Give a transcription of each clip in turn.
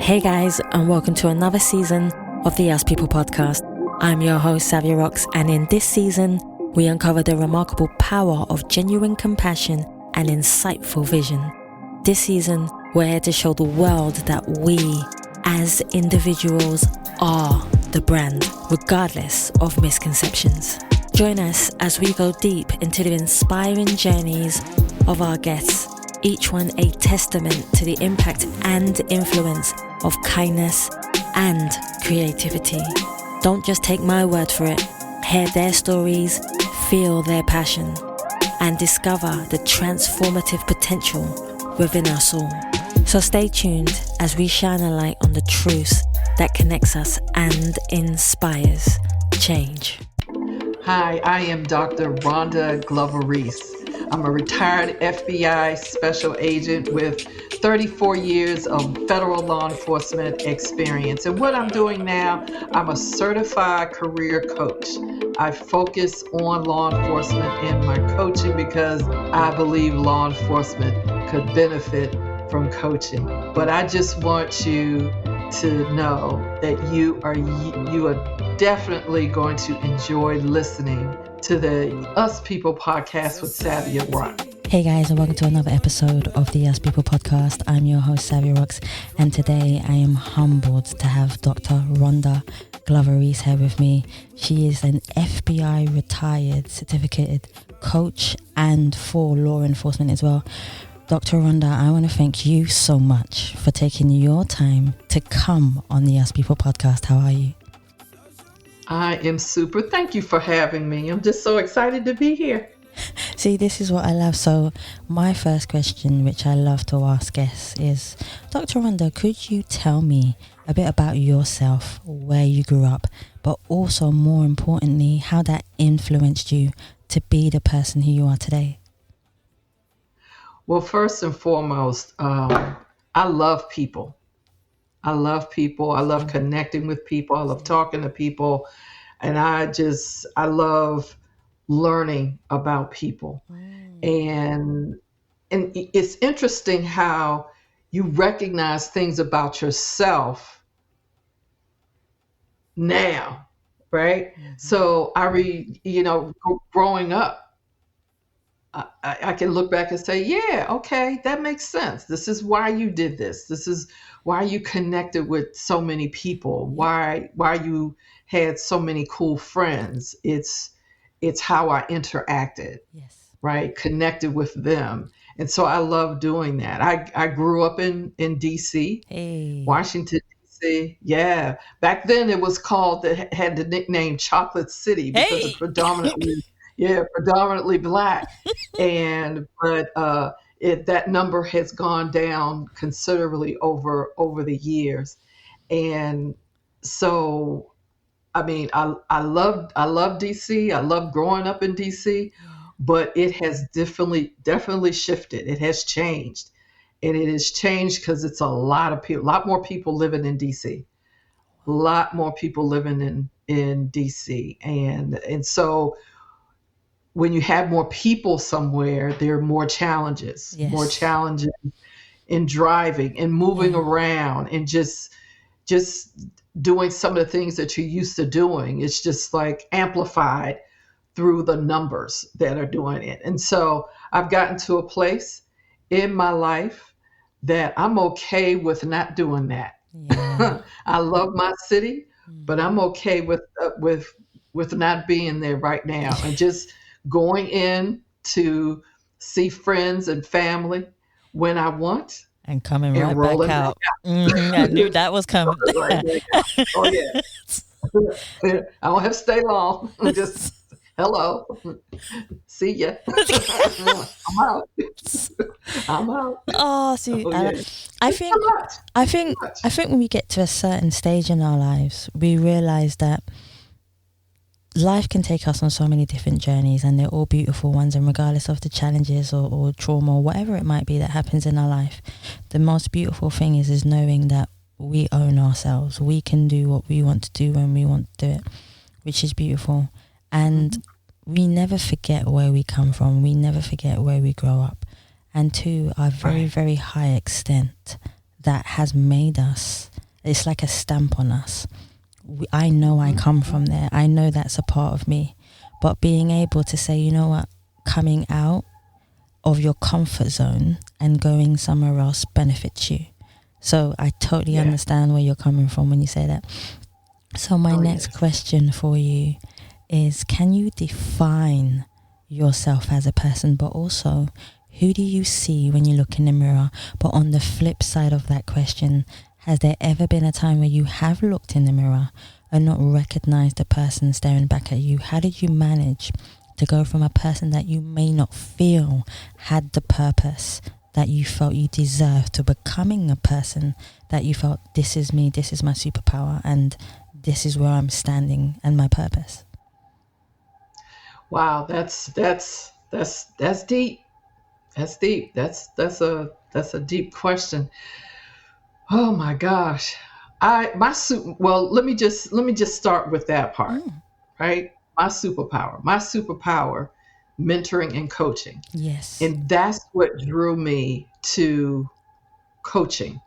Hey guys, and welcome to another season of the Us People podcast. I'm your host, Savia Rocks, and in this season, we uncover the remarkable power of genuine compassion and insightful vision. This season, we're here to show the world that we, as individuals, are the brand, regardless of misconceptions. Join us as we go deep into the inspiring journeys of our guests, each one a testament to the impact and influence of kindness and creativity. Don't just take my word for it. Hear their stories, feel their passion, and discover the transformative potential within us all. So stay tuned as we shine a light on the truths that connects us and inspires change. Hi, I am Dr. Rhonda Glover Reese. I'm a retired FBI special agent with 34 years of federal law enforcement experience. And what I'm doing now, I'm a certified career coach. I focus on law enforcement in my coaching because I believe law enforcement could benefit from coaching. But I just want you to know that you are definitely going to enjoy listening to the Us People podcast with Savia Rocks. Hey guys, and welcome to another episode of the Us People podcast. I'm your host, Savia Rocks, and today I am humbled to have Dr. Rhonda Glover Reese here with me. She is an FBI retired certificated coach and for law enforcement as well. Dr. Rhonda, I want to thank you so much for taking your time to come on the Us People podcast. How are you? I am super. Thank you for having me. I'm just so excited to be here. See, this is what I love. So my first question, which I love to ask guests, is, Dr. Rhonda, could you tell me a bit about yourself, where you grew up, but also more importantly, how that influenced you to be the person who you are today? Well, first and foremost, I love people. I love people. I love connecting with people. I love talking to people. And I love learning about people. And it's interesting how you recognize things about yourself now, right? Mm-hmm. So growing up, I can look back and say, yeah, okay, that makes sense. This is why you did this. This is why you connected with so many people, why you had so many cool friends. It's how I interacted, yes, right? Connected with them. And so I love doing that. I grew up in D.C., hey. Washington, D.C. Yeah. Back then it was had the nickname Chocolate City because of predominantly Black. But that number has gone down considerably over the years. And so, I mean, I love DC. I love growing up in DC, but it has definitely shifted. It has changed. And it has changed because it's a lot more people living in DC. A lot more people living in DC. And so when you have more people somewhere, there are more challenges, in driving and moving around and just doing some of the things that you're used to doing. It's just like amplified through the numbers that are doing it. And so I've gotten to a place in my life that I'm okay with not doing that. Yeah. I love my city, but I'm okay with not being there right now and just going in to see friends and family when I want. And coming right back out. Mm-hmm. I knew that was coming. Oh, yeah. I don't have to stay long. Just, hello. See ya. I'm out. Oh, see, I think when we get to a certain stage in our lives, we realize that life can take us on so many different journeys, and they're all beautiful ones, and regardless of the challenges or trauma or whatever it might be that happens in our life, the most beautiful thing is knowing that we own ourselves. We can do what we want to do when we want to do it, which is beautiful. And we never forget where we come from. We never forget where we grow up. And to a very, very high extent, that has made us it's like a stamp on us. I know I come from there. I know that's a part of me. But being able to say, you know what, coming out of your comfort zone and going somewhere else benefits you. So I totally understand where you're coming from when you say that. So my next question for you is, can you define yourself as a person, but also who do you see when you look in the mirror? But on the flip side of that question, has there ever been a time where you have looked in the mirror and not recognized the person staring back at you? How did you manage to go from a person that you may not feel had the purpose that you felt you deserved to becoming a person that you felt, this is me, this is my superpower, and this is where I'm standing and my purpose? Wow, that's deep. That's deep. That's a deep question. Oh my gosh. Well, let me just start with that part, right? My superpower, mentoring and coaching. Yes. And that's what drew me to coaching.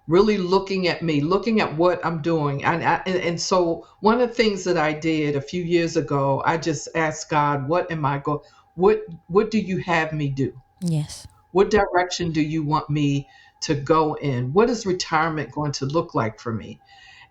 Really looking at me, looking at what I'm doing. And so one of the things that I did a few years ago, I just asked God, what do you have me do? Yes. What direction do you want me to go in? What is retirement going to look like for me?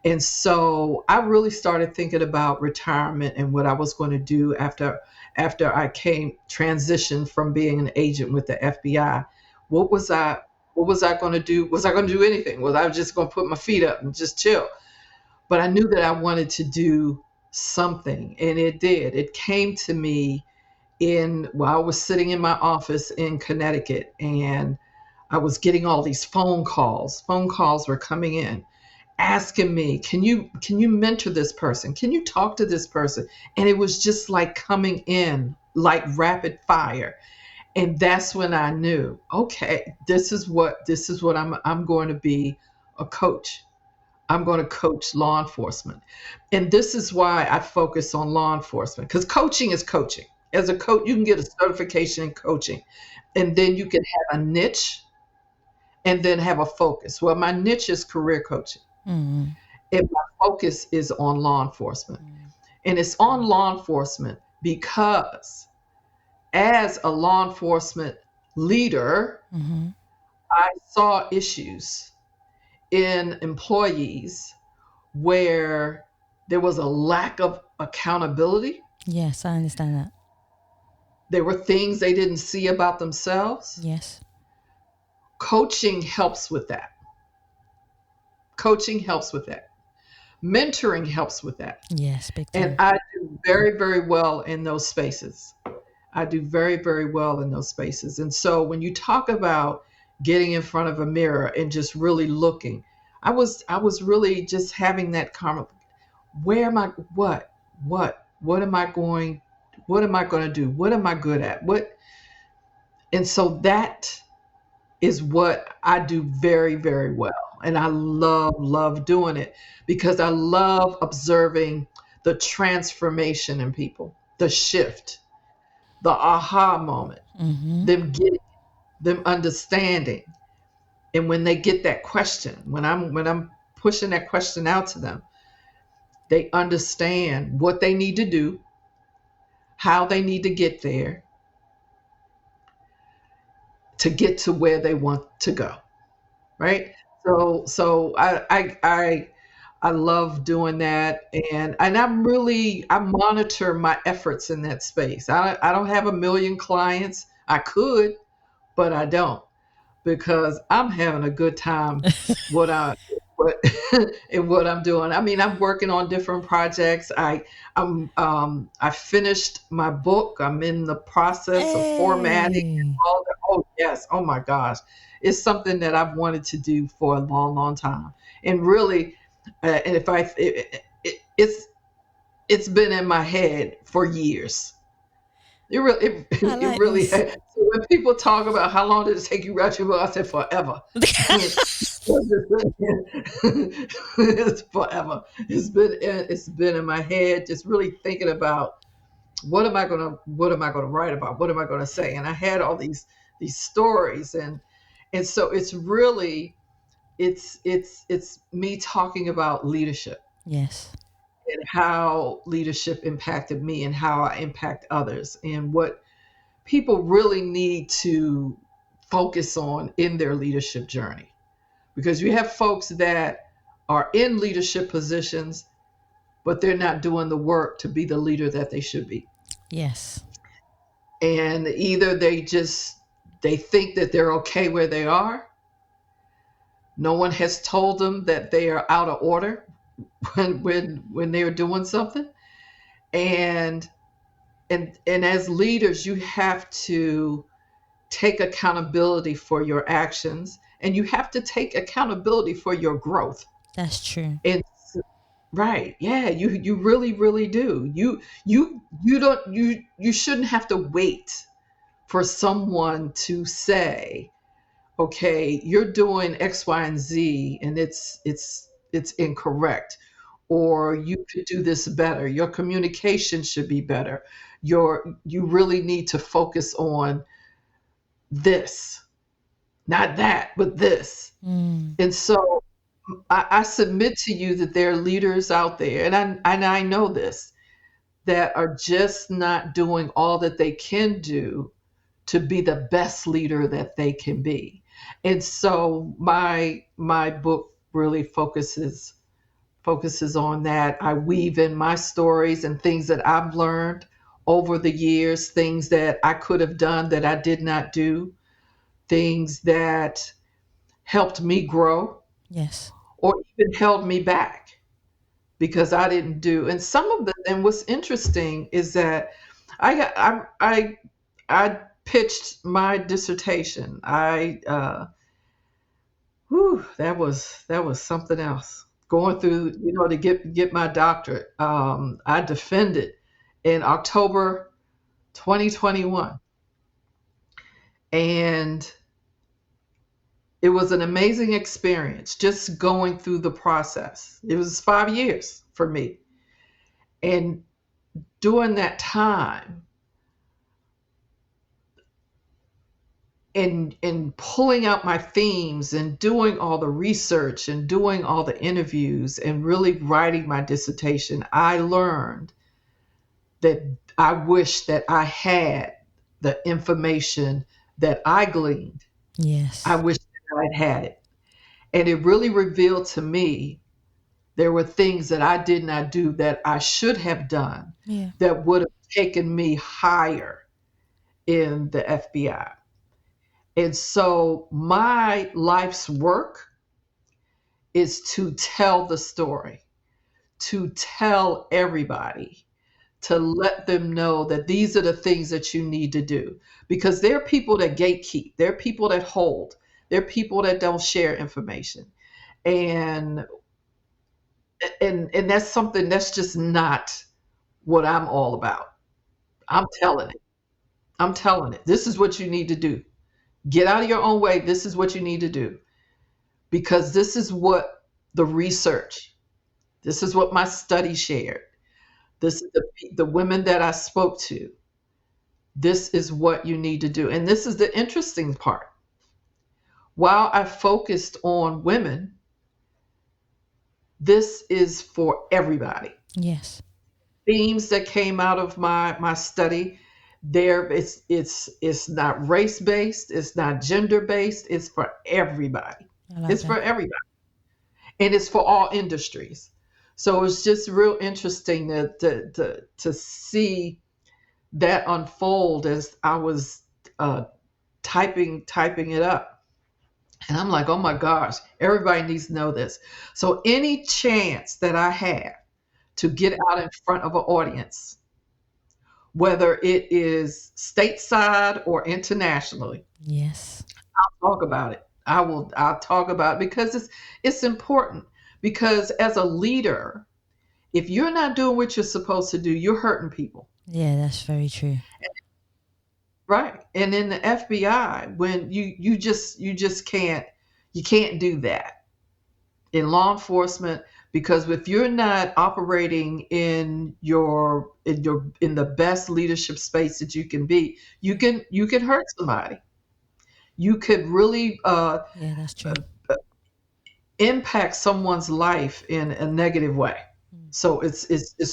And so I really started thinking about retirement and what I was going to do after I transitioned from being an agent with the FBI. What was I what was I going to do? Was I going to do anything? Was I just going to put my feet up and just chill? But I knew that I wanted to do something, and it did. It came to me while I was sitting in my office in Connecticut, and I was getting all these phone calls. Phone calls were coming in asking me, can you mentor this person? Can you talk to this person? And it was just like coming in like rapid fire. And that's when I knew, okay, this is what I'm going to be a coach. I'm going to coach law enforcement. And this is why I focus on law enforcement, because coaching is coaching. As a coach, you can get a certification in coaching, and then you can have a niche and then have a focus. Well, my niche is career coaching, Mm. and my focus is on law enforcement. And it's on law enforcement because as a law enforcement leader, Mm-hmm. I saw issues in employees where there was a lack of accountability. Yes, I understand that. There were things they didn't see about themselves. Yes. Coaching helps with that. Coaching helps with that. Mentoring helps with that. Yes, big And time. I do very, very well in those spaces. I do very, very well in those spaces. And so when you talk about getting in front of a mirror and just really looking, I was really just having that comment. Where am I? What am I going? What am I going to do? What am I good at? And so that is what I do very, very well. And I love doing it because I love observing the transformation in people, the shift, the aha moment, Mm-hmm. them getting, them understanding. And when they get that question, when I'm pushing that question out to them, they understand what they need to do, how they need to get there to get to where they want to go. Right? So I love doing that, and I monitor my efforts in that space. I don't have a million clients. I could, but I don't, because I'm having a good time what I what in what I'm doing. I mean, I'm working on different projects. I finished my book. I'm in the process of formatting and Hey. all that. Oh yes, oh my gosh. It's something that I've wanted to do for a long, long time. And really, and if I it's been in my head for years. It really, it, I it like really. this. So when people talk about how long did it take you to write your book, I said forever. It's forever. It's been in my head, just really thinking about what am I gonna write about? What am I gonna say? And I had all these stories, and so it's really it's me talking about leadership Yes. and how leadership impacted me and how I impact others and what people really need to focus on in their leadership journey. Because you have folks that are in leadership positions, but they're not doing the work to be the leader that they should be. Yes. And either they think that they're okay where they are. No one has told them that they are out of order when they're doing something. And and as leaders, you have to take accountability for your actions and you have to take accountability for your growth. That's true. And right, yeah, you really really do. You don't you shouldn't have to wait for someone to say, okay, you're doing X, Y, and Z, and it's incorrect, or you could do this better. Your communication should be better. You really need to focus on this, not that, but this. Mm. And so I submit to you that there are leaders out there, and I know this, that are just not doing all that they can do to be the best leader that they can be. And so my book really focuses on that. I weave in my stories and things that I've learned over the years, things that I could have done that I did not do, things that helped me grow Yes. or even held me back because I didn't do. And some of the and what's interesting is that I got I pitched my dissertation. That was something else. Going through, to get my doctorate. I defended in October 2021, and it was an amazing experience just going through the process. It was 5 years for me, and during that time, in pulling out my themes and doing all the research and doing all the interviews and really writing my dissertation, I learned that I wish that I had the information that I gleaned. I Yes. wish that I'd had it. And it really revealed to me there were things that I did not do that I should have done Yeah. that would have taken me higher in the FBI. And so my life's work is to tell the story, to tell everybody, to let them know that these are the things that you need to do. Because there are people that gatekeep, there are people that hold, there are people that don't share information. And and that's something that's just not what I'm all about. I'm telling it. I'm telling it. This is what you need to do. Get out of your own way. This is what you need to do. Because this is what the research, this is what my study shared. This is the women that I spoke to. This is what you need to do. And this is the interesting part. While I focused on women, this is for everybody. Yes. Themes that came out of my study, there it's not race based, it's not gender based, it's for everybody. I love It's for that. everybody. And it's for all industries. So it's just real interesting to see that unfold as I was typing it up. And I'm like, oh my gosh, everybody needs to know this. So any chance that I have to get out in front of an audience, whether it is stateside or internationally, Yes. talk about it. I'll talk about it because it's important. Because as a leader, if you're not doing what you're supposed to do, you're hurting people. Yeah, that's very true. Right. And in the FBI, when you just can't do that in law enforcement, because if you're not operating in the best leadership space that you can be, you can hurt somebody. You could really Yeah, that's true. impact someone's life in a negative way. So it's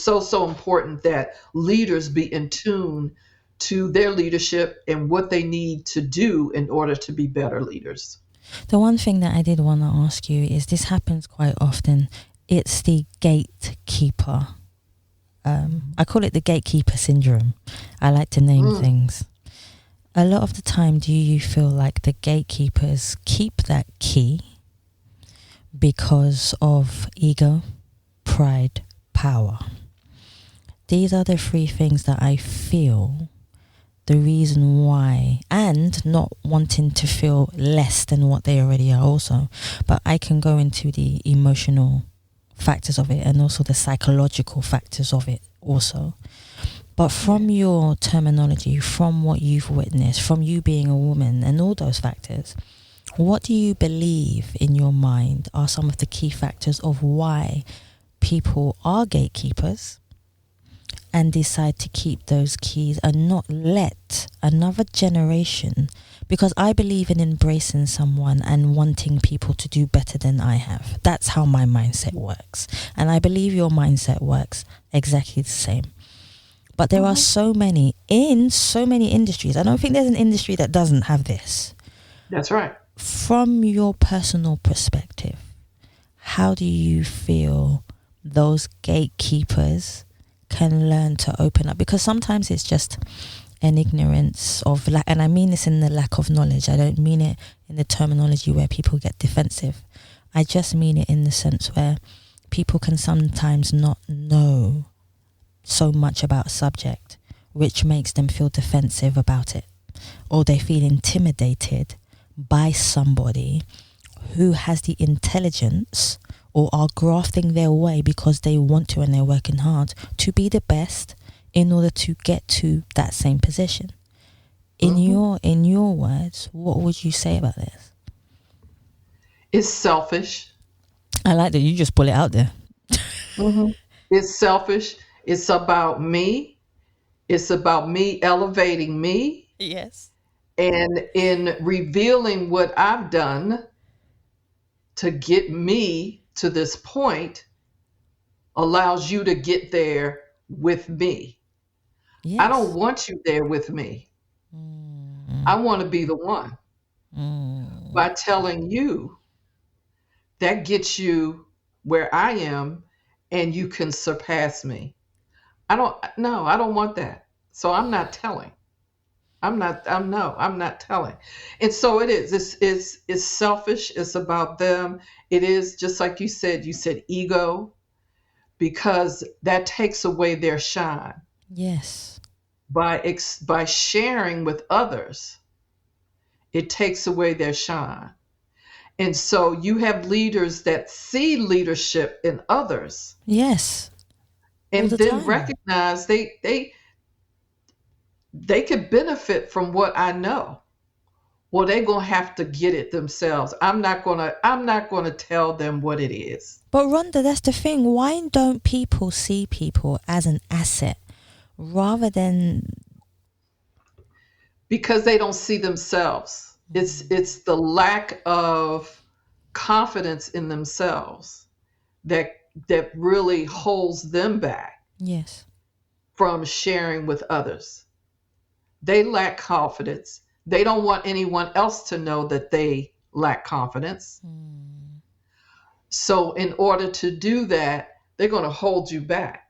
so important that leaders be in tune to their leadership and what they need to do in order to be better leaders. The one thing that I did want to ask you is, this happens quite often. It's the gatekeeper. I call it the gatekeeper syndrome. I like to name things. A lot of the time, do you feel like the gatekeepers keep that key because of ego, pride, power? These are the three things that I feel the reason why, and not wanting to feel less than what they already are also. But I can go into the emotional factors of it and also the psychological factors of it also. But from your terminology, from what you've witnessed, from you being a woman and all those factors, what do you believe in your mind are some of the key factors of why people are gatekeepers and decide to keep those keys and not let another generation? Because I believe in embracing someone and wanting people to do better than I have. That's how my mindset works. And I believe your mindset works exactly the same. But there are so many industries. I don't think there's an industry that doesn't have this. That's right. From your personal perspective, how do you feel those gatekeepers can learn to open up? Because sometimes it's just an ignorance of and I mean this in the lack of knowledge. I don't mean it in the terminology where people get defensive. I just mean it in the sense where people can sometimes not know so much about a subject, which makes them feel defensive about it, or they feel intimidated by somebody who has the intelligence or are grafting their way because they want to and they're working hard to be the best in order to get to that same position. In your words, what would you say about this? It's selfish. I like that you just pull it out there. It's selfish. It's about me. It's about me elevating me. Yes. And in revealing what I've done to get me to this point allows you to get there with me. Yes. I don't want you there with me. I want to be the one. By telling you, that gets you where I am and you can surpass me. I don't want that. So I'm not telling. I'm not telling. And so it is. It's selfish. It's about them. It is just like you said ego, because that takes away their shine. Yes. By sharing with others, it takes away their shine. And so you have leaders that see leadership in others. Yes. And then recognize they could benefit from what I know. Well, they're gonna have to get it themselves. I'm not gonna tell them what it is. But Rhonda, that's the thing. Why don't people see people as an asset rather than? Because they don't see themselves. It's the lack of confidence in themselves that really holds them back. Yes. From sharing with others. They lack confidence. They don't want anyone else to know that they lack confidence. So in order to do that, they're going to hold you back.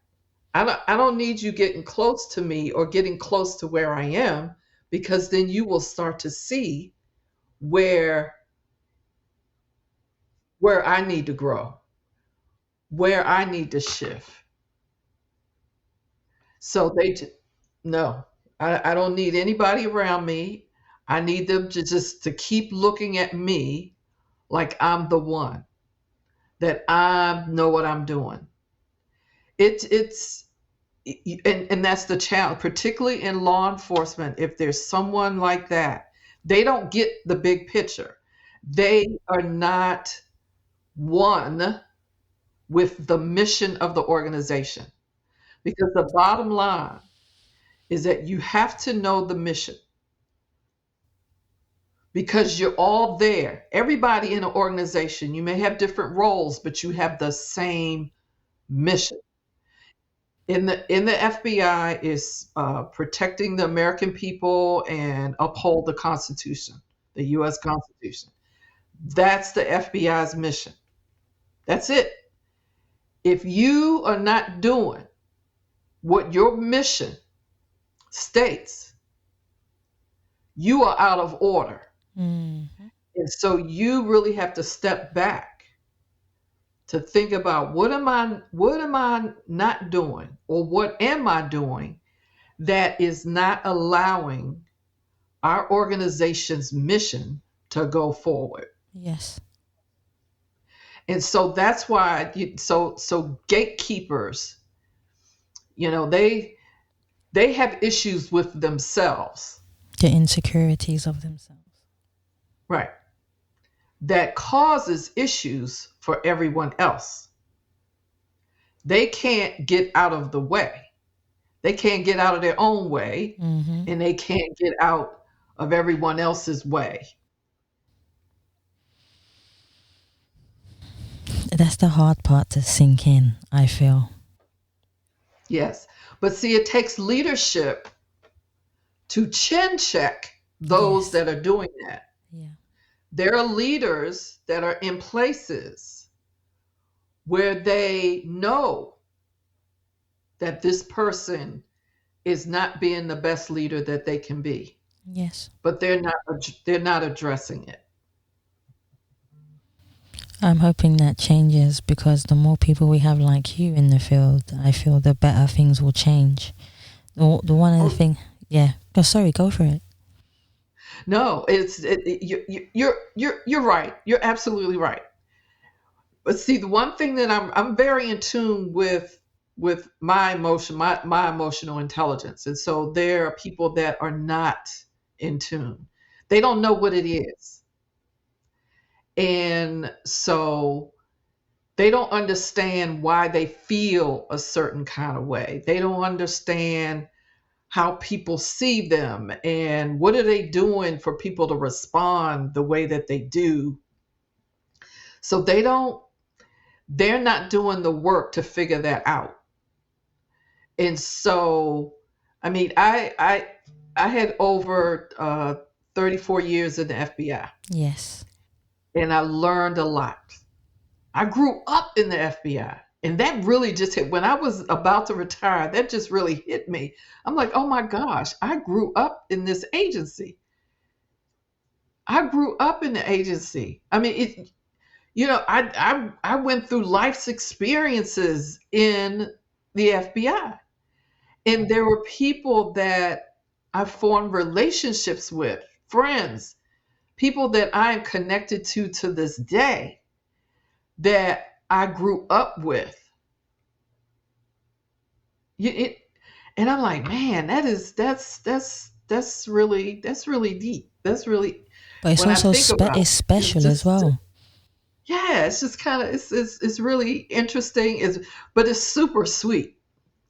I don't need you getting close to me or getting close to where I am, because then you will start to see where I need to grow, where I need to shift. So no, I don't need anybody around me. I need them to keep looking at me like I'm the one, that I know what I'm doing. And that's the challenge, particularly in law enforcement. If there's someone like that, they don't get the big picture. They are not one with the mission of the organization. Because the bottom line is that you have to know the mission. because you're all there. Everybody in an organization, you may have different roles, but you have the same mission. In the FBI is protecting the American people and uphold the Constitution, the U.S. Constitution. That's the FBI's mission. That's it. If you are not doing what your mission states, you are out of order. Mm-hmm. And so you really have to step back to think about what am I not doing, or what am I doing that is not allowing our organization's mission to go forward. Yes. And so that's why so gatekeepers, they have issues with themselves, The insecurities of themselves. right? That causes issues for everyone else. They can't get out of the way. They can't get out of their own way, Mm-hmm. and they can't get out of everyone else's way. That's the hard part to sink in, I feel. Yes. But see, it takes leadership to chin check those Yes. that are doing that. Yeah. There are leaders that are in places where they know that this person is not being the best leader that they can be, Yes. but they're not addressing it. I'm hoping that changes, because the more people we have like you in the field, I feel the better things will change. The one of the thing, yeah. Oh, sorry, go for it. No, you're right. You're absolutely right. But see, the one thing that I'm very in tune with my emotional intelligence, and so there are people that are not in tune. They don't know what it is, and so they don't understand why they feel a certain kind of way. They don't understand how people see them and what are they doing for people to respond the way that they do. So they're not doing the work to figure that out. And so, I mean, I had over 34 years in the FBI, Yes. and I learned a lot. I grew up in the FBI, and that really just hit when I was about to retire. That just really hit me. I'm like, oh my gosh, I grew up in this agency. I grew up in the agency. I mean, I went through life's experiences in the FBI. And there were people that I formed relationships with, friends, people that I am connected to this day, that I grew up with. And I'm like, man, that's really deep. That's really, But it's when I also think about it's it, special as well. yeah, it's just kind of it's really interesting. But it's super sweet.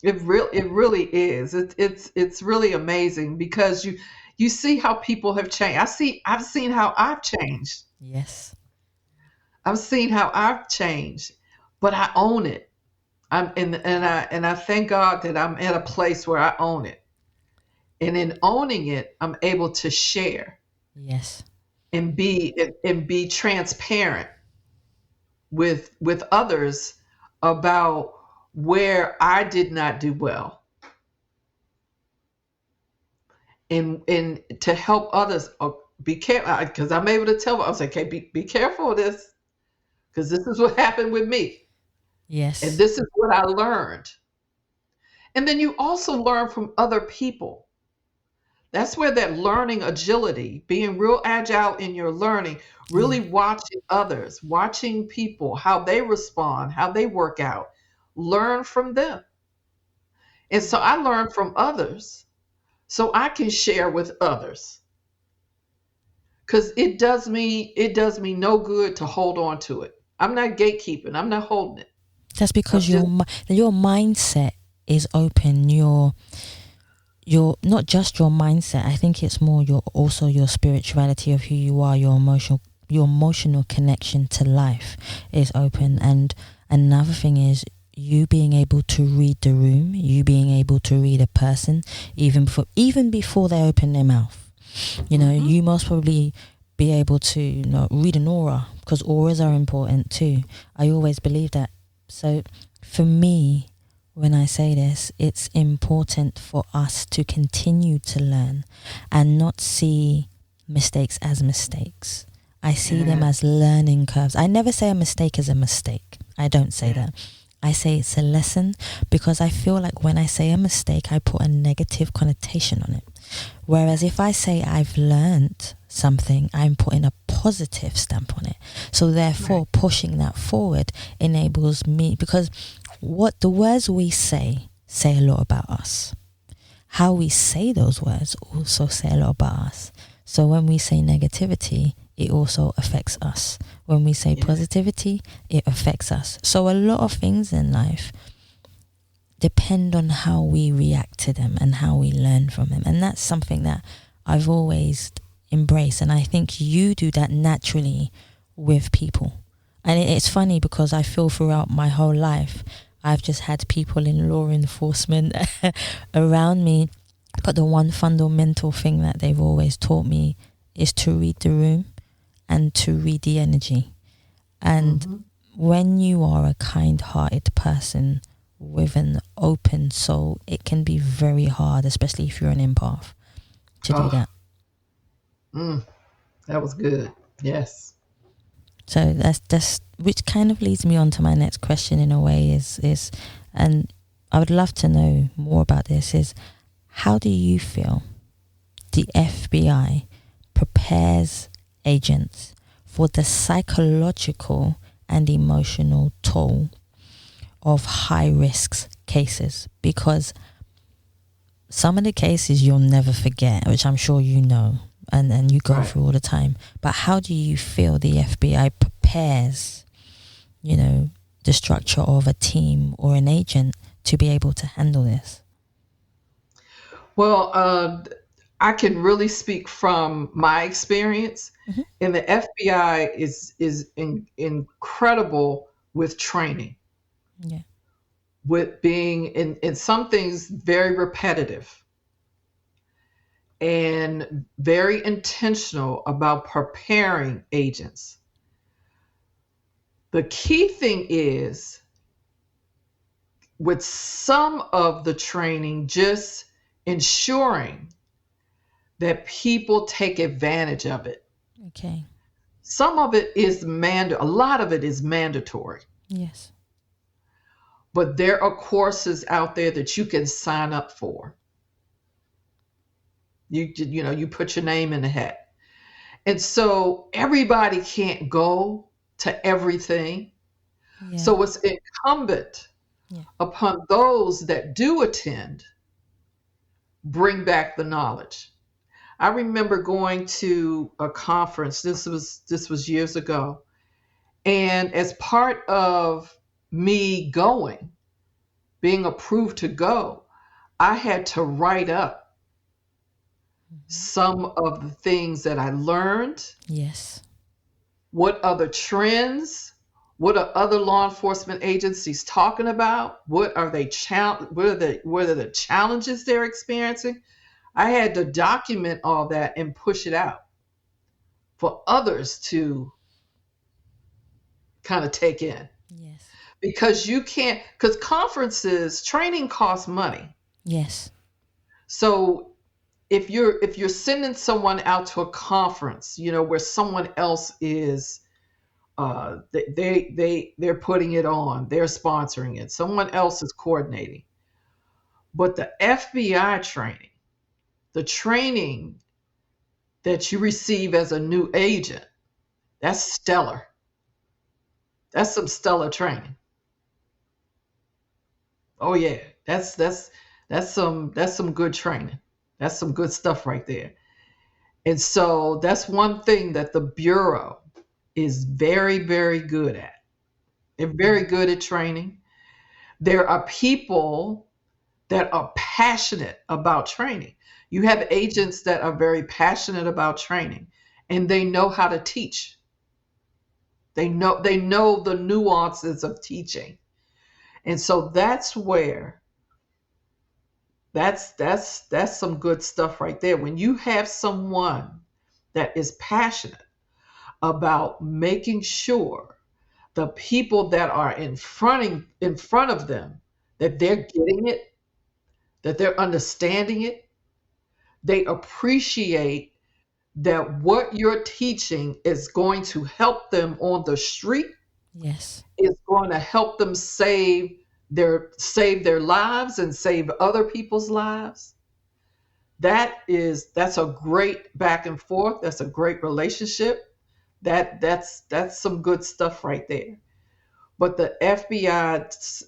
It really is. It's really amazing, because you see how people have changed. I've seen how I've changed. Yes. I've seen how I've changed, but I own it. And I thank God that I'm at a place where I own it. And in owning it, I'm able to share Yes. and be transparent with others about where I did not do well, and to help others be careful, because I'm able to tell them, I was like, okay, be careful of this, because this is what happened with me, Yes. and this is what I learned. And then you also learn from other people. That's where that learning agility, being real agile in your learning, really watching others, watching people, how they respond, how they work out, learn from them. And so I learn from others so I can share with others. Because it does me no good to hold on to it. I'm not gatekeeping. I'm not holding it. That's because I'm your mindset is open. your, not just your mindset. I think it's more your spirituality of who you are, your emotional connection to life is open. And another thing is you being able to read the room, you being able to read a person even before they open their mouth. You most probably be able to read an aura, because auras are important too. I always believe that. So for me, when I say this, it's important for us to continue to learn and not see mistakes as mistakes. I see them as learning curves. I never say a mistake is a mistake. I don't say that. I say it's a lesson, because I feel like when I say a mistake, I put a negative connotation on it. Whereas if I say I've learned something, I'm putting a positive stamp on it. So therefore, pushing that forward enables me, because what the words we say a lot about us. How we say those words also say a lot about us. So when we say negativity, it also affects us. When we say positivity, it affects us. So a lot of things in life depend on how we react to them and how we learn from them. And that's something that I've always embraced. And I think you do that naturally with people. And it's funny, because I feel throughout my whole life, I've just had people in law enforcement around me. But the one fundamental thing that they've always taught me is to read the room and to read the energy. And when you are a kind-hearted person with an open soul, it can be very hard, especially if you're an empath, to do that. That was good. Yes. So that's which kind of leads me on to my next question in a way is and I would love to know more about this, is how do you feel the FBI prepares agents for the psychological and emotional toll of high risk cases? Because some of the cases you'll never forget, which I'm sure you know, and you go through all the time. But how do you feel the FBI prepares, the structure of a team or an agent to be able to handle this? Well, I can really speak from my experience, and the FBI is incredible with training, with being in some things very repetitive and very intentional about preparing agents. The key thing is, with some of the training, just ensuring that people take advantage of it. Okay. Some of it is a lot of it is mandatory. Yes. But there are courses out there that you can sign up for. You put your name in the hat. And so everybody can't go to everything. Yeah. So it's incumbent upon those that do attend, bring back the knowledge. I remember going to a conference. This was years ago. And as part of me being approved to go, I had to write up some of the things that I learned. Yes. What other trends? What are other law enforcement agencies talking about? What are the challenges they're experiencing? I had to document all that and push it out for others to kind of take in. Yes. Because conferences, training costs money. Yes. So if you're sending someone out to a conference, where someone else is, they're putting it on, they're sponsoring it, someone else is coordinating. But the FBI training, the training that you receive as a new agent, that's stellar. That's some stellar training. Oh yeah, that's some good training. That's some good stuff right there. And so that's one thing that the Bureau is very, very good at. They're very good at training. There are people that are passionate about training. You have agents that are very passionate about training, and they know how to teach. They know the nuances of teaching. And so that's some good stuff right there. When you have someone that is passionate about making sure the people that are in front of them, that they're getting it, that they're understanding it, they appreciate that what you're teaching is going to help them on the street, Yes. is going to help them save their lives and save other people's lives. That's a great back and forth. That's a great relationship. That's some good stuff right there. But the FBI,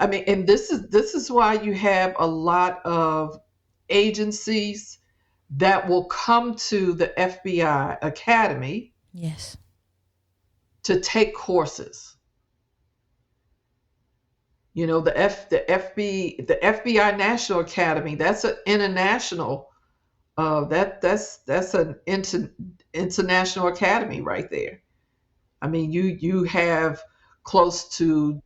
mean, and this is why you have a lot of agencies that will come to the FBI Academy Yes. to take courses. You know, the FBI National Academy, that's an international that's an international academy right there. I mean, you have close to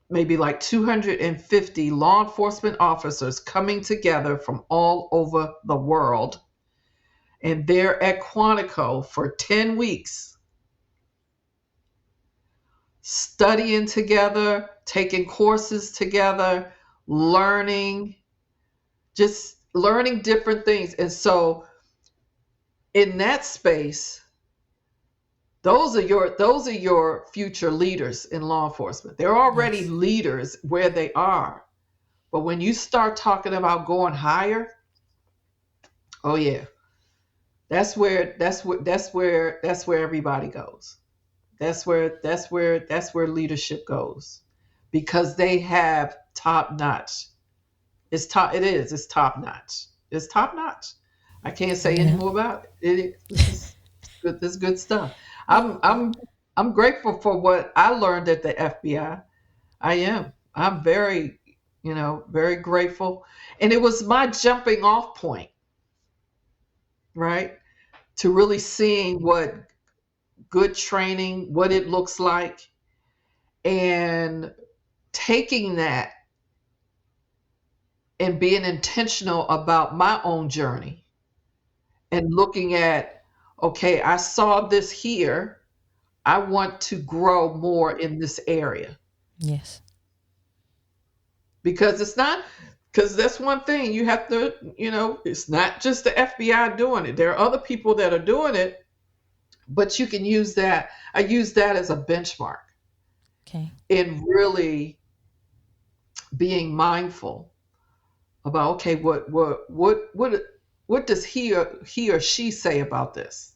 maybe like 250 law enforcement officers coming together from all over the world, and they're at Quantico for 10 weeks studying together, taking courses together, learning, just learning different things. And so in that space, those are your future leaders in law enforcement. They're already Yes. leaders where they are. But when you start talking about going higher, oh yeah, that's where everybody goes. That's where leadership goes, because they have top notch. It's top notch. It's top notch. I can't say any Yeah. more about it. This is good. This is good stuff. I'm grateful for what I learned at the FBI. I am. I'm very, very grateful. And it was my jumping off point, right? To really seeing what good training, what it looks like, and taking that and being intentional about my own journey and looking at, okay, I saw this here. I want to grow more in this area, Yes. because because that's one thing you have to, it's not just the FBI doing it. There are other people that are doing it, but you can use that. I use that as a benchmark Okay. in really being mindful about, okay, what does he or she say about this?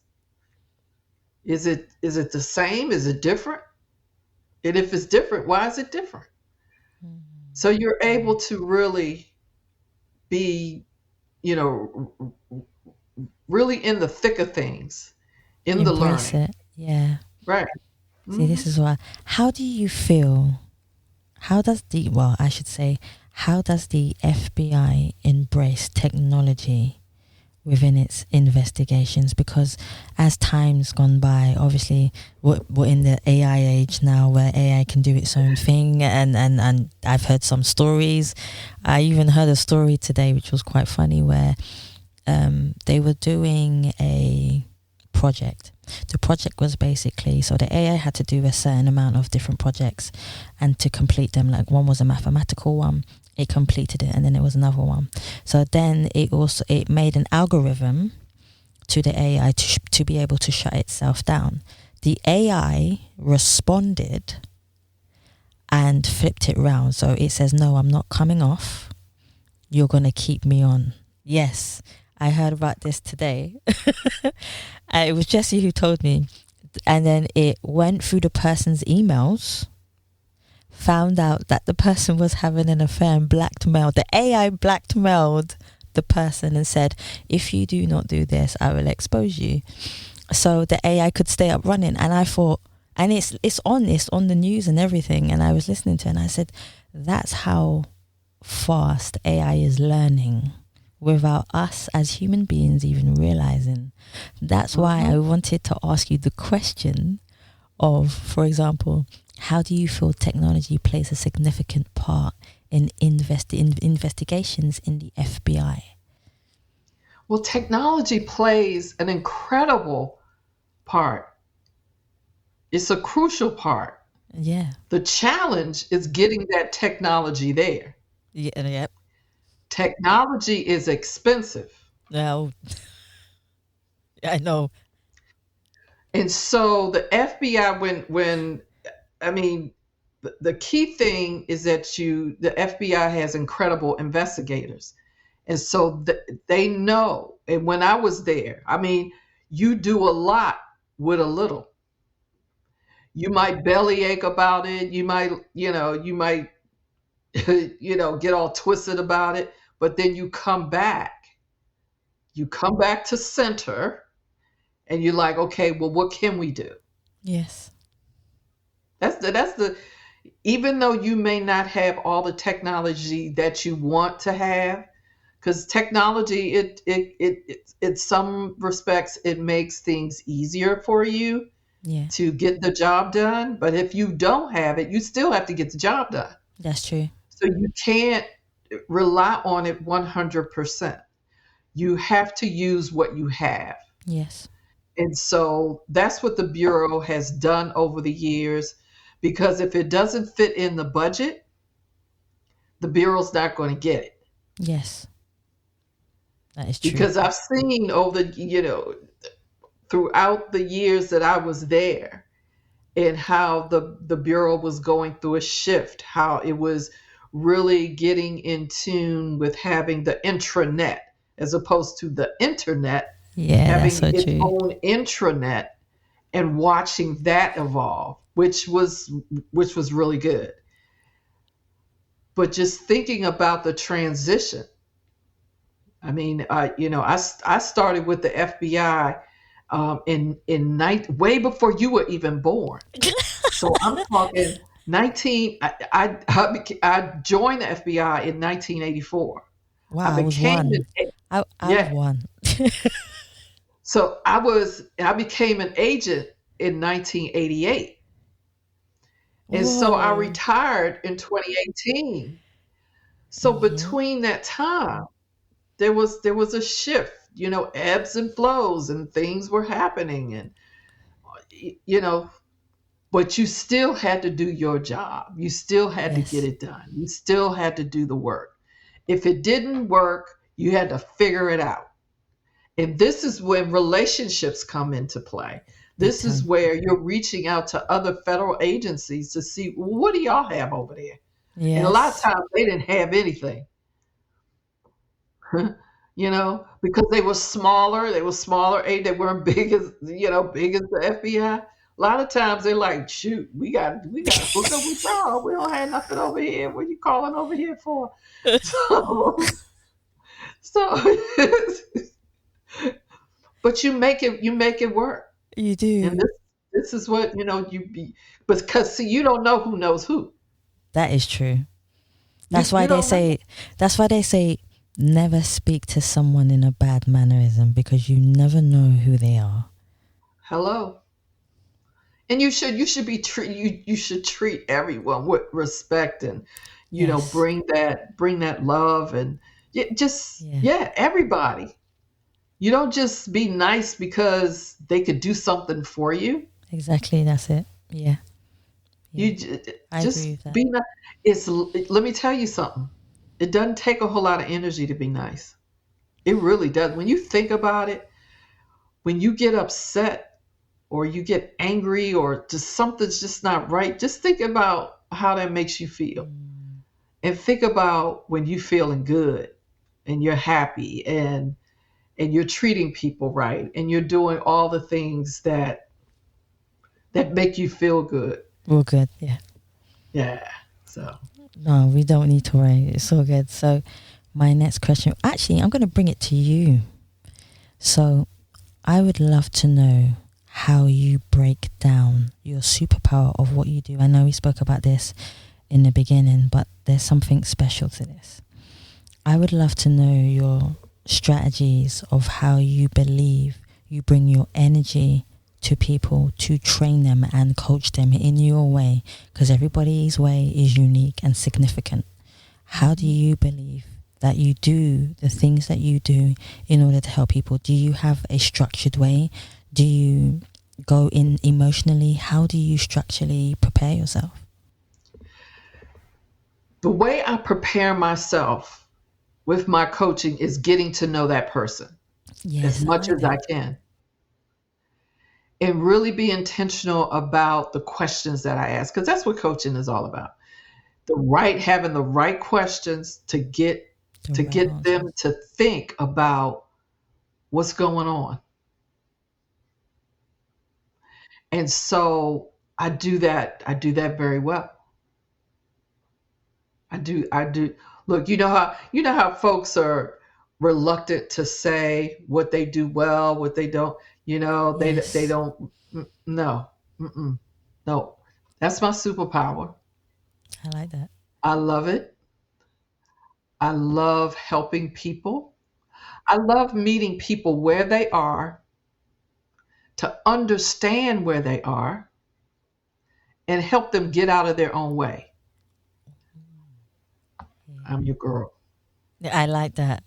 Is it the same? Is it different? And if it's different, why is it different? Mm. So you're able to really be, you know, really in the thick of things, in the Embrace learning. it. Yeah. Right. See, Hmm. this is why. How do you feel? I should say, how does the FBI embrace technology within its investigations? Because as time's gone by, obviously we're in the AI age now, where AI can do its own thing, and I've heard some stories. I even heard a story today which was quite funny, where they were doing a project. The project was basically, so the AI had to do a certain amount of different projects, and to complete them, like one was a mathematical one, it completed it, and then it was another one. So then it made an algorithm to the AI to be able to shut itself down. The AI responded and flipped it round. So it says, no, I'm not coming off. You're going to keep me on. Yes, I heard about this today. It was Jesse who told me. And then it went through the person's emails, found out that the person was having an affair, and blackmailed. The AI blackmailed the person and said, if you do not do this, I will expose you. So the AI could stay up running. And I thought, and it's on the news and everything. And I was listening to it, and I said, that's how fast AI is learning without us as human beings even realizing. That's why I wanted to ask you the question of, for example, how do you feel technology plays a significant part in investigations in the FBI? Well, technology plays an incredible part. It's a crucial part. Yeah. The challenge is getting that technology there. Yeah. Yep. Technology is expensive. Well, I know. And so the FBI, when I mean, the key thing is that the FBI has incredible investigators. And so they know. And when I was there, I mean, you do a lot with a little. You might bellyache about it. You might get all twisted about it, but then you come back. You come back to center and you're like, okay, well, what can we do? Yes. That's the even though you may not have all the technology that you want to have, because technology, in some respects, it makes things easier for you Yeah. to get the job done. But if you don't have it, you still have to get the job done. That's true. So you can't rely on it 100%. You have to use what you have. Yes. And so that's what the Bureau has done over the years, because if it doesn't fit in the budget, the Bureau's not going to get it. Yes. That is true. Because I've seen throughout the years that I was there, and how the Bureau was going through a shift, how it was really getting in tune with having the intranet as opposed to the internet, Yeah, having that's so its true. own intranet and watching that evolve, which was really good. But just thinking about the transition, I mean, I started with the FBI way before you were even born. So I'm talking 19. I joined the FBI in 1984. Wow, I was one. I Yeah. was one. So I became an agent in 1988. And so I Whoa. retired in 2018. So Yeah. between that time, there was a shift, ebbs and flows, and things were happening, and you know, but you still had to do your job. You still had to Yes. get it done. You still had to do the work. If it didn't work, you had to figure it out. And this is when relationships come into play. This is where you're reaching out to other federal agencies to see, well, what do y'all have over there? Yes. And a lot of times they didn't have anything, because they were smaller. They were smaller. They weren't big as the FBI. A lot of times they're like, shoot, we got to hook up with y'all. We don't have nothing over here. What are you calling over here for? So but you make it work. You do. And this is what, you be, because see, you don't know who knows who. That is true. That's why they say never speak to someone in a bad mannerism, because you never know who they are. Hello. And you should you should treat everyone with respect, and Yes. bring that love, and everybody. You don't just be nice because they could do something for you. Exactly, that's it. Yeah. You I just agree with that. be nice. Let me tell you something. It doesn't take a whole lot of energy to be nice. It really does. When you think about it, when you get upset or you get angry or just something's just not right, just think about how that makes you feel. And think about when you're feeling good and you're happy and you're treating people right and you're doing all the things that make you feel good. We're good, yeah. Yeah. So No, we don't need to worry. It's all good. So my next question, actually, I'm going to bring it to you. So I would love to know how you break down your superpower of what you do. I know we spoke about this in the beginning, but there's something special to this. I would love to know your strategies of how you believe you bring your energy to people to train them and coach them in your way, because everybody's way is unique and significant. How do you believe that you do the things that you do in order to help people? Do you have a structured way? Do you go in emotionally? How do you structurally prepare yourself? The way I prepare myself with my coaching is getting to know that person as Yes, I much like as I that. can and really be intentional about the questions that I ask, because that's what coaching is all about. Having the right questions to get The right them answers. to think about what's going on. And so I do that very well. I do. Look, you know how folks are reluctant to say what they do well, what they don't. They Yes, don't. No, mm-mm, no. That's my superpower. I like that. I love it. I love helping people. I love meeting people where they are to understand where they are and help them get out of their own way. I'm your girl. Yeah, I like that.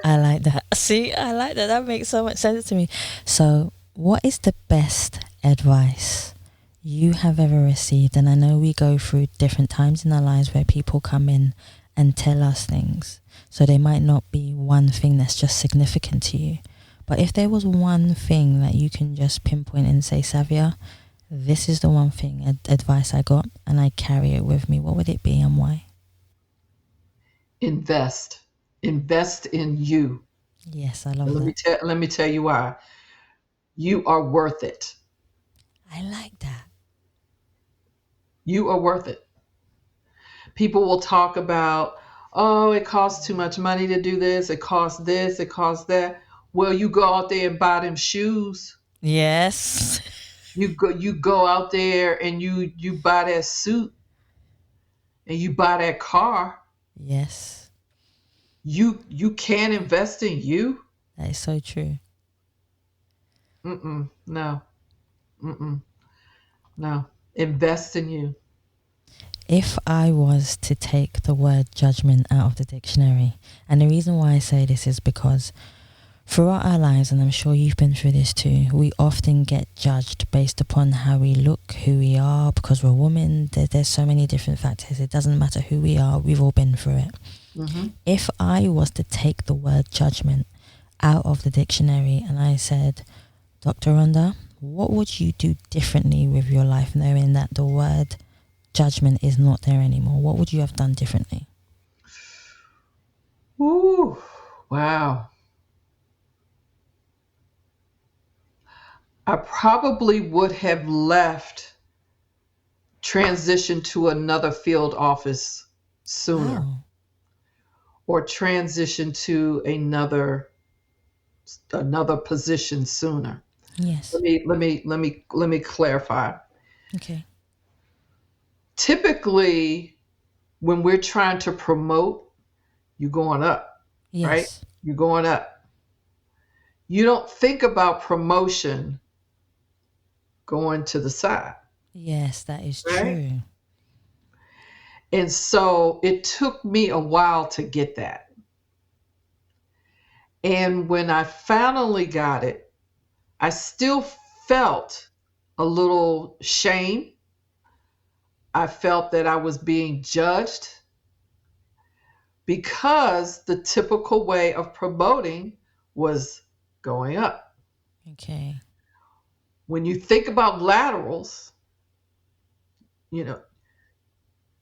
I like that. See, I like that. That makes so much sense to me. So, what is the best advice you have ever received? And I know we go through different times in our lives where people come in and tell us things. So, they might not be one thing that's just significant to you. But if there was one thing that you can just pinpoint and say, Savia, this is the one thing advice I got and I carry it with me, what would it be and why? Invest. Invest in you. Yes, I And love that. let me tell you why. You are worth it. I like that. You are worth it. People will talk about, oh, it costs too much money to do this, it costs that. Well, you go out there and buy them shoes. Yes. You go out there and you buy that suit and you buy that car. Yes. You can invest in you. That is so true. Mm-mm, no. Mm-mm, no. Invest in you. If I was to take the word judgment out of the dictionary, and the reason why I say this is because throughout our lives, and I'm sure you've been through this too, we often get judged based upon how we look, who we are, because we're women. There's so many different factors. It doesn't matter who we are, we've all been through it. Mm-hmm. If I was to take the word judgment out of the dictionary and I said, Dr. Rhonda, what would you do differently with your life knowing that the word judgment is not there anymore? What would you have done differently? Ooh, wow. I probably would have left, transition to another field office sooner, Oh, or transition to another position sooner. yes. Let me clarify. Okay. Typically, when we're trying to promote, you're going up, right? Yes. You're going up. You don't think about promotion going to the side, Yes, that is right? true. And so it took me a while to get that. And when I finally got it, I still felt a little shame. I felt that I was being judged because the typical way of promoting was going up. Okay. When you think about laterals, you know,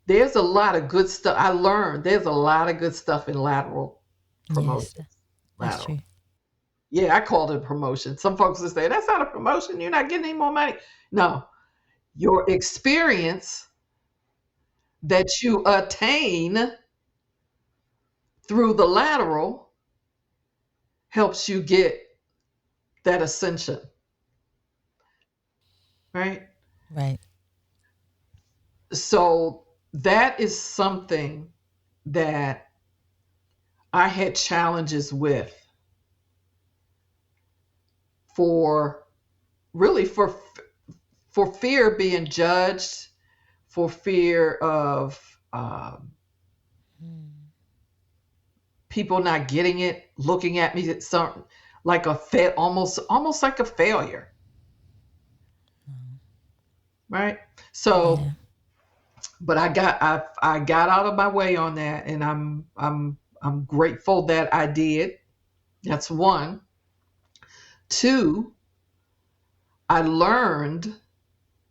there's a lot of good stuff. I learned there's a lot of good stuff in lateral Yes, promotions. that's Lateral. true. Yeah, I called it a promotion. Some folks will say, that's not a promotion. You're not getting any more money. No, your experience that you attain through the lateral helps you get that ascension, right? Right. So that is something that I had challenges with for really for fear of being judged, for fear of people not getting it, looking at me at some like almost like a failure, right? So, Yeah. but I got out of my way on that, and I'm grateful that I did. That's one. Two, I learned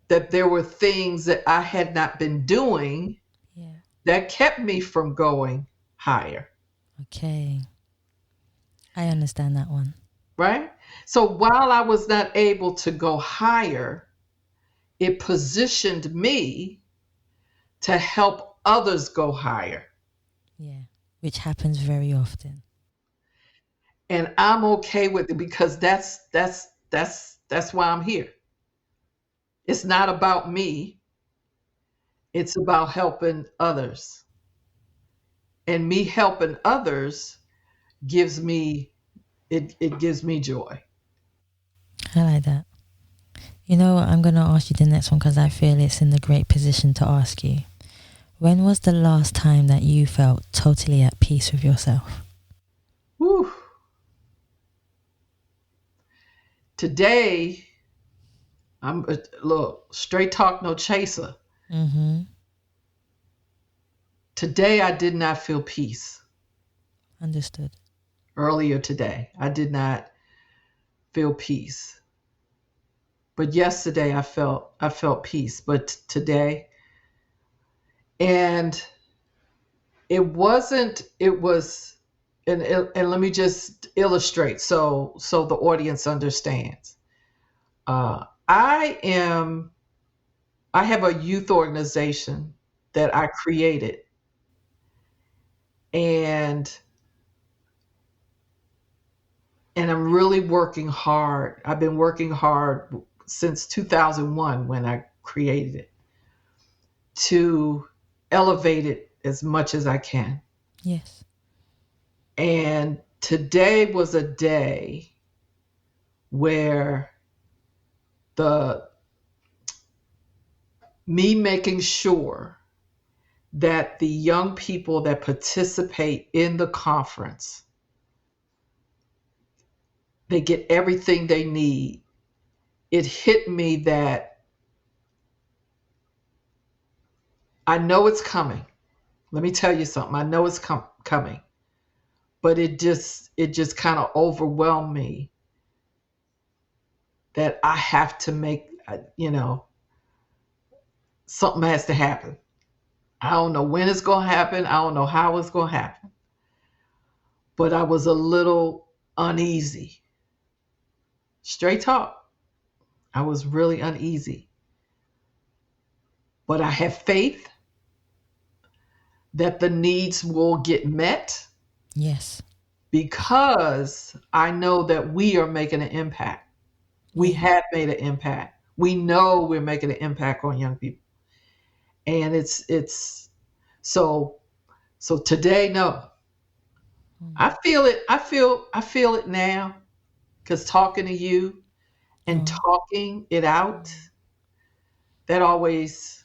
that there were things that I had not been doing Yeah. that kept me from going higher, Okay. I understand that one. right? So while I was not able to go higher, it positioned me to help others go higher. Yeah. Which happens very often. And I'm okay with it because that's why I'm here. It's not about me, it's about helping others. And me helping others gives me it gives me joy. I like that. You know what? I'm going to ask you the next one because I feel it's in the great position to ask you. When was the last time that you felt totally at peace with yourself? Whew. Today, look, straight talk, no chaser. Mm-hmm. Today, I did not feel peace. Understood. Earlier today, I did not feel peace. But yesterday, I felt peace. But today, and it was, and let me just illustrate so the audience understands. Uh, I am I have a youth organization that I created, and I'm really working hard. I've been working hard since 2001 when I created it to elevate it as much as I can. Yes. And today was a day where the me making sure that the young people that participate in the conference, they get everything they need. It hit me that I know it's coming. Let me tell you something. I know it's coming, but it just kind of overwhelmed me that I have to make something has to happen. I don't know when it's going to happen. I don't know how it's going to happen, but I was a little uneasy. Straight talk. I was really uneasy, but I have faith that the needs will get met Yes. because I know that we are making an impact. We Yeah. have made an impact. We know we're making an impact on young people. And it's so today, no. I feel it. I feel it now because talking to you and Oh, talking it out, that always,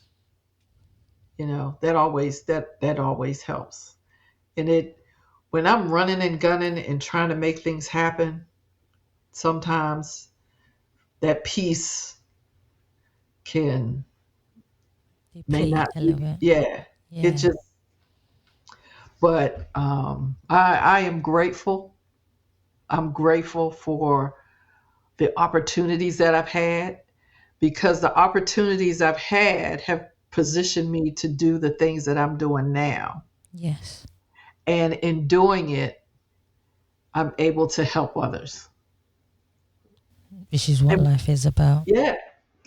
that always helps. And it when I'm running and gunning and trying to make things happen, sometimes that peace can may deplete not a little be, bit. yeah. It Yeah. just but I am grateful. I'm grateful for the opportunities that I've had because the opportunities I've had have positioned me to do the things that I'm doing now. Yes. And in doing it, I'm able to help others. Which is what And life is about. yeah.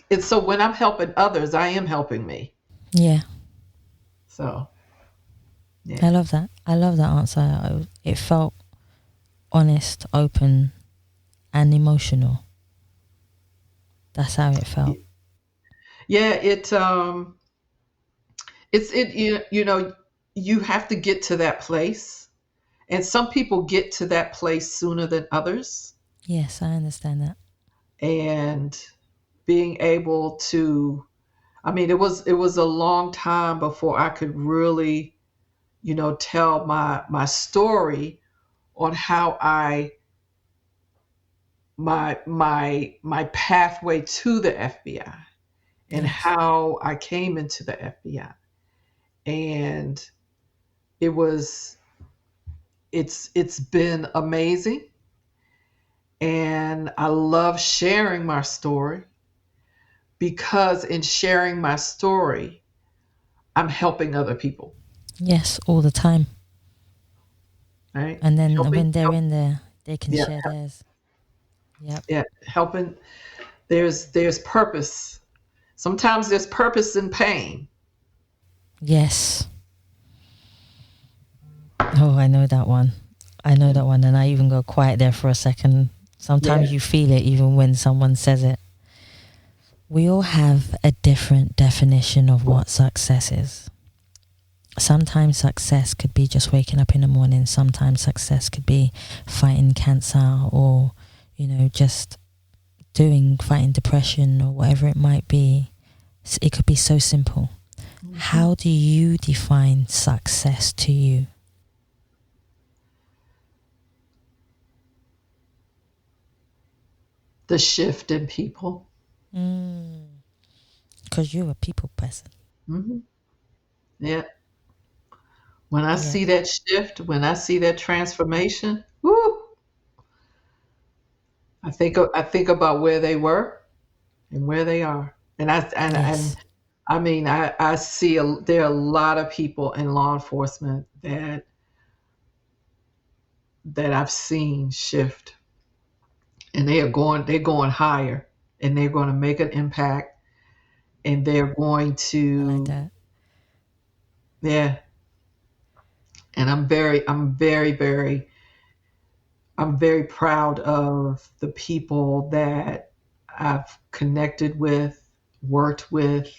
And so when I'm helping others, I am helping me. Yeah. So, I yeah. love that. I love that answer. It felt honest, open, and emotional. That's how it felt. Yeah, it you have to get to that place, and some people get to that place sooner than others. Yes, I understand that. And being able to, I mean, it was a long time before I could really, tell my story on how I my pathway to the FBI and Yes. how I came into the FBI. And it was it's been amazing, and I love sharing my story, because in sharing my story, I'm helping other people, Yes, all the time. right? And then Helping when they're help in there, they can Yeah, share theirs. Yep. yeah, helping. There's purpose. Sometimes there's purpose in pain. Yes. Oh, I know that one. I know that one. And I even go quiet there for a second. Yeah. Sometimes you feel it even when someone says it. We all have a different definition of what success is. Sometimes success could be just waking up in the morning. Sometimes success could be fighting cancer, or, just fighting depression, or whatever it might be. It could be so simple. Mhm. How do you define success to you? The shift in people. Because you're a people person. Hmm. Yeah. When I Yeah. see that shift, when I see that transformation, whoo, I think about where they were and where they are, and Yes. I mean, I see there are a lot of people in law enforcement that I've seen shift, and they're going higher, and they're going to make an impact, and they're going I like to, that. yeah. And I'm very proud of the people that I've connected with, worked with,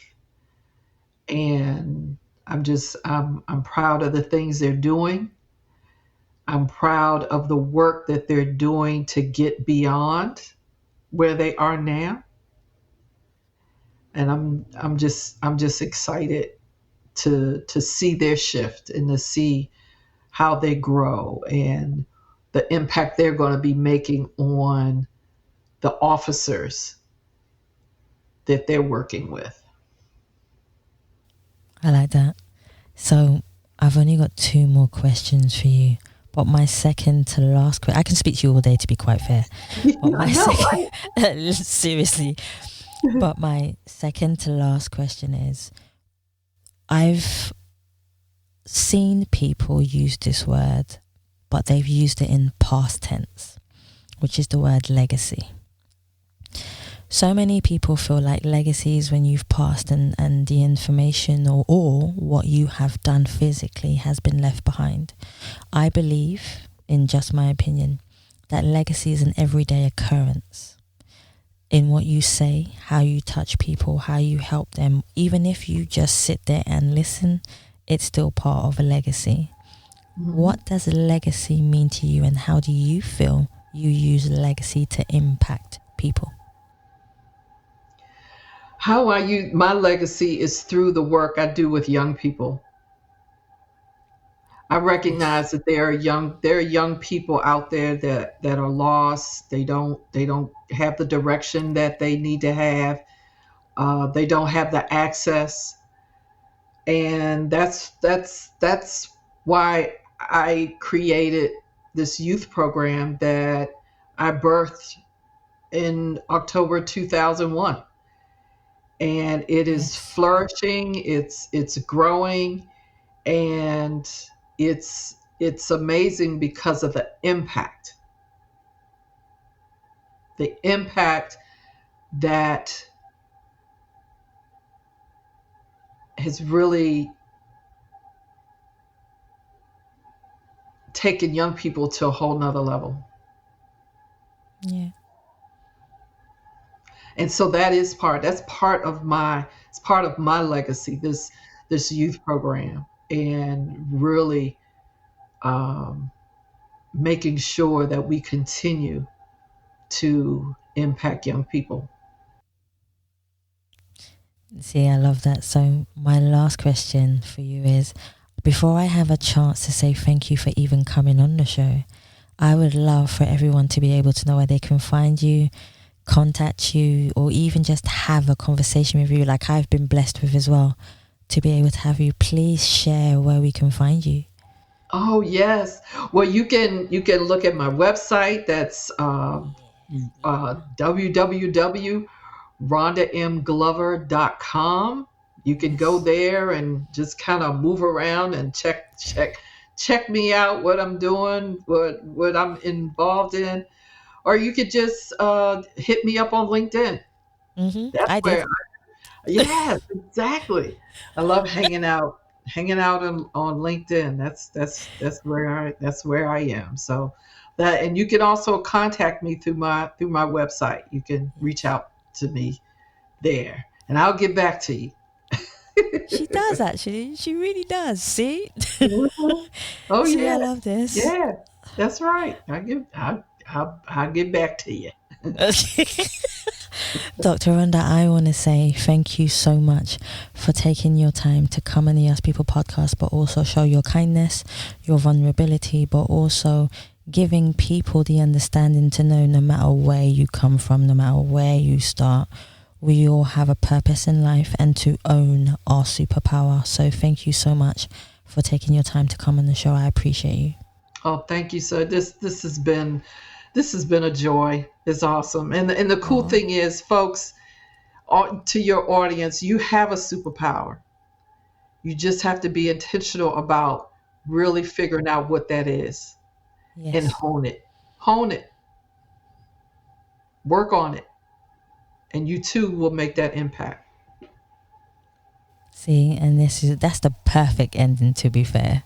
and I'm proud of the things they're doing. I'm proud of the work that they're doing to get beyond where they are now. And I'm just excited to see their shift and to see how they grow and the impact they're going to be making on the officers that they're working with. I like that. So I've only got two more questions for you. But my second to last question, I can speak to you all day, to be quite fair. But I my know, second, seriously. right? But my second to last question is, I've seen people use this word, but they've used it in past tense, which is the word legacy. So many people feel like legacy is when you've passed, and the information or what you have done physically has been left behind. I believe, in just my opinion, that legacy is an everyday occurrence in what you say, how you touch people, how you help them. Even if you just sit there and listen, it's still part of a legacy. Mhm. What does legacy mean to you, and how do you feel you use legacy to impact people? How I use my legacy is through the work I do with young people. I Yes. recognize that there are young people out there that are lost. They don't have the direction that they need to have. They don't have the access, and that's why I created this youth program that I birthed in October 2001, and it is Yes. flourishing. It's growing, and it's amazing because of the impact that has really taken young people to a whole nother level. Yeah. And so that's part of my legacy. this youth program and really making sure that we continue to impact young people. See, I love that. So my last question for you is, before I have a chance to say thank you for even coming on the show, I would love for everyone to be able to know where they can find you, contact you, or even just have a conversation with you, like I've been blessed with as well, to be able to have you. Please share where we can find you. Oh yes. Well, you can look at my website. That's www.rhondamglover.com. You can go there and just kind of move around and check me out, what I'm doing, what I'm involved in, or you could just hit me up on LinkedIn. That's I did. where. Yes, exactly. I love hanging out on LinkedIn. That's where I am. So that, and you can also contact me through my website. You can reach out to me there, and I'll get back to you. She does, actually. She really does. See? Mhm. Oh See, I yeah, love this. yeah. That's right. I'll get back to you. Dr. Rhonda, I want to say thank you so much for taking your time to come on the Ask People podcast, but also show your kindness, your vulnerability, but also giving people the understanding to know no matter where you come from, no matter where you start, we all have a purpose in life and to own our superpower. So thank you so much for taking your time to come on the show. I appreciate you. Oh, thank you, sir. This has been a joy. It's awesome. And the cool Aw. thing is, folks, to your audience, you have a superpower. You just have to be intentional about really figuring out what that is and Yes. hone it. Hone it. Work on it. And you too will make that impact. See, and that's the perfect ending, to be fair.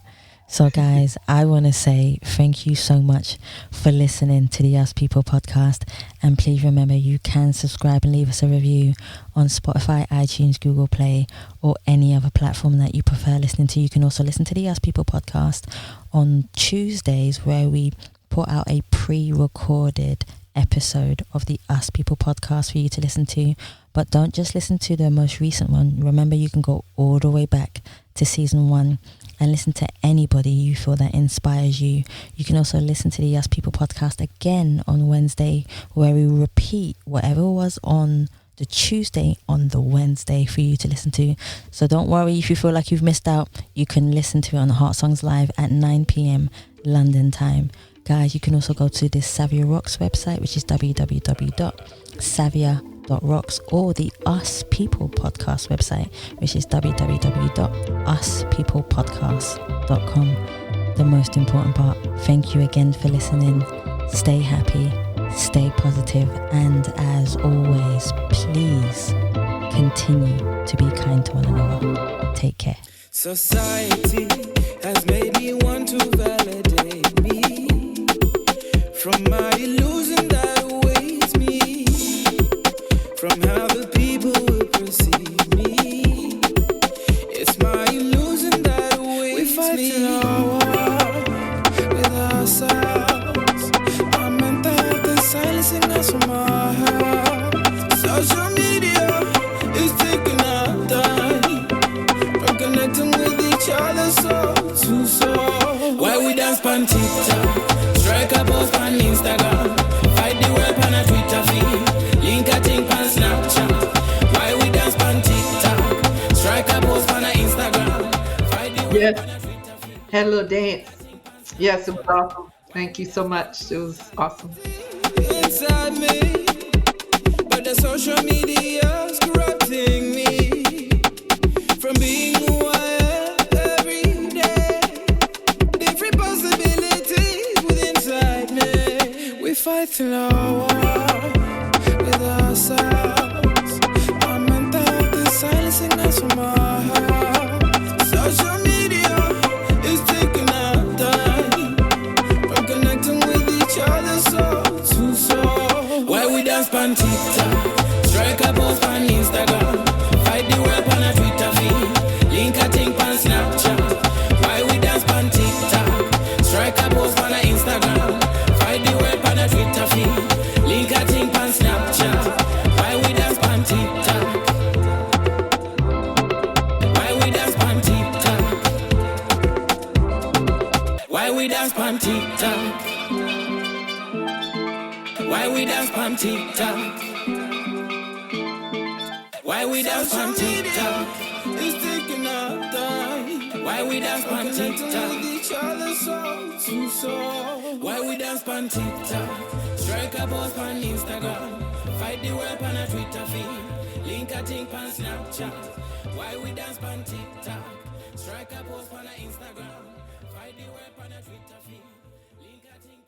So guys, I want to say thank you so much for listening to the Ask People podcast, and please remember you can subscribe and leave us a review on Spotify, iTunes, Google Play, or any other platform that you prefer listening to. You can also listen to the Ask People podcast on Tuesdays, where we put out a pre-recorded episode of the Ask People podcast for you to listen to. But don't just listen to the most recent one. Remember, you can go all the way back to season 1 and listen to anybody you feel that inspires you. You can also listen to the Ask People podcast again on Wednesday, where we repeat whatever was on the Tuesday on the Wednesday for you to listen to. So don't worry if you feel like you've missed out. You can listen to it on Heart Songs Live at 9 p.m. London time. Guys, you can also go to the Savia Rocks website, which is www.savia.rocks, or the Us People podcast website, which is www.uspeoplepodcast.com. The most important part, thank you again for listening. Stay happy, stay positive, and as always, please continue to be kind to one another. Take care. Society has made me want to validate me from my illusion that awaits me, from how the people will perceive me. It's my illusion that awaits me. We fight in our war with ourselves. Our mental health is silencing us from our heart. Social media is taking our time from connecting with each other soul to soul. Why we dance on TikTok? Strike a post on Instagram. Fight the web on a Twitter feed. Link a thing on Snapchat. Why we dance on TikTok? Strike a post on Instagram. Fight the web Yes. on a Twitter feed. Had a little dance. Yes, it was awesome. Thank you so much. It was awesome. Inside me, but the social media's corrupting me from being who I am every day. Different possibilities within inside me. We fight in our war with ourselves. Our mental health is silencing us from our heart. Social media is taking our time from connecting with each other soul to soul. Why we dance on TikTok? Strike a post on Instagram. Fight the web on a Twitter feed. Link a Why we dance on TikTok? Why we dance on TikTok? Why we dance on TikTok? It's taking our time. Why we dance on TikTok? Each other soul to soul. Why we dance on TikTok? Strike a post on Instagram. Fight the web on a Twitter feed. Link a thing on Snapchat. Why we dance on TikTok? Strike a post on Instagram. Fight the web on a Twitter feed. Link a thing